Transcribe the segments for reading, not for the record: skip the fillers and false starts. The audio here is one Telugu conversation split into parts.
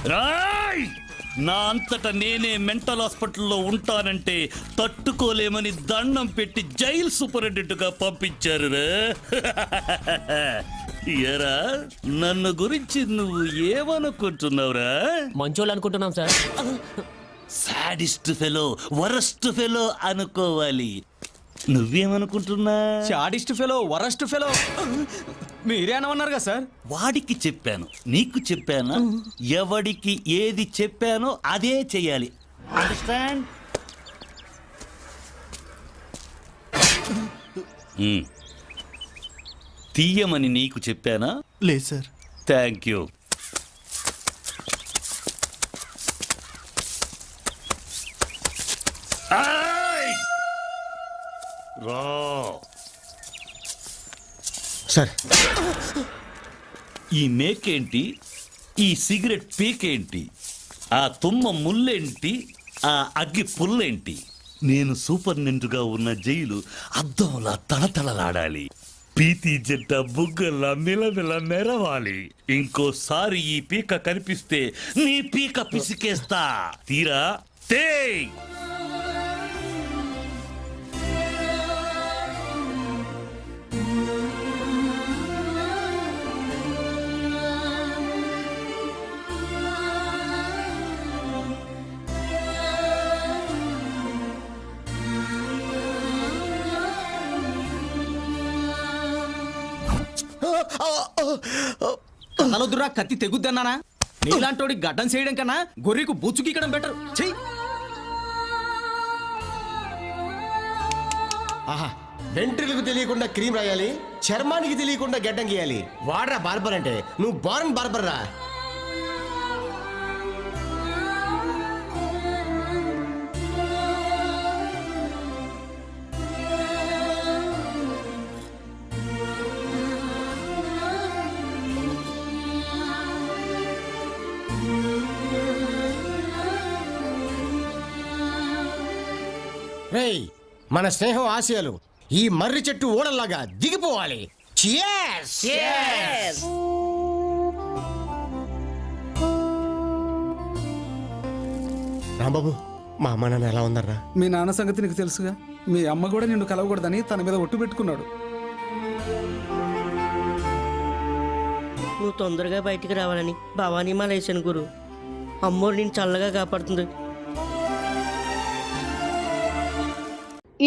రాయ్ నా అంతటా నేనే మెంటల్ హాస్పిటల్లో ఉంటానంటే తట్టుకోలేమని దండం పెట్టి జైలు సూపరింటెండెంట్గా పంపించారు ఎరా నన్ను గురించి నువ్వు ఏమనుకుంటున్నావురా? మంచోళ్ళు అనుకుంటున్నాం sir. Sadist fellow, worst fellow అనుకోవాలి. నువ్వేమనుకుంటున్నా? చాడిస్ట్ ఫెలో, వరస్ట్ ఫెలో మీరే అనమన్నారు కదా సార్. వాడికి చెప్పాను, నీకు చెప్పానా? ఎవడికి ఏది చెప్పానో అదే చెయ్యాలి. అండర్స్టాండ్? తీయమని నీకు చెప్పానా? లేదు సార్. Thank you. రా సార్, ఈ మేకేంటి, ఈ సిగరెట్ పీకేంటి, ఆ తుమ్మ ముల్లేంటి, ఆ అగ్గి పుల్లేంటి? నేను సూపరింటెండెంట్గా ఉన్న జైలు అద్దంలా తళతళలాడాలి. పీతి జంట బుగ్గల్లా మిలమిల మెరవాలి. ఇంకోసారి ఈ పీక కనిపిస్తే నీ పీక పిసికేస్తా. తీరా తే. కథలొద్దురా, కత్తి తెగుద్దన్నానా? నీలాంటోడి గడ్డం చేయడం కన్నా గొర్రెకు బుచ్చుకీయడం బెటర్. చెయ్యి. ఆహా, వెంట్రులకు తెలియకుండా క్రీమ్ రాయాలి, చర్మానికి తెలియకుండా గడ్డం గీయాలి. వాడరా బార్బర్ అంటే, నువ్వు బారన్ బార్బర్ రా. రేయ్, మన స్నేహం ఆశయాలు ఈ మర్రి చెట్టు ఓడల్లాగా దిగిపోవాలి. Cheers! రాంబాబు, మా అమ్మ నాన్న ఎలా ఉన్నారా? మీ నాన్న సంగతి నీకు తెలుసుగా. మీ అమ్మ కూడా నిన్ను కలవకూడదని తన మీద ఒట్టు పెట్టుకున్నాడు. నువ్వు తొందరగా బయటికి రావాలని భవానీ మాల వేసాను గురు. అమ్మోరు నేను చల్లగా కాపాడుతుంది.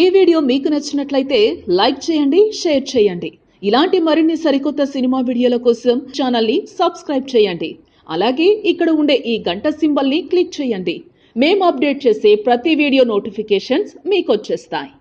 ఈ వీడియో మీకు నచ్చినట్లయితే లైక్ చేయండి, షేర్ చేయండి. ఇలాంటి మరిన్ని సరికొత్త సినిమా వీడియోల కోసం ఛానల్ని సబ్స్క్రైబ్ చేయండి. అలాగే ఇక్కడ ఉండే ఈ గంట సింబల్ని క్లిక్ చేయండి. మేము అప్డేట్ చేసే ప్రతి వీడియో నోటిఫికేషన్స్ మీకు వచ్చేస్తాయి.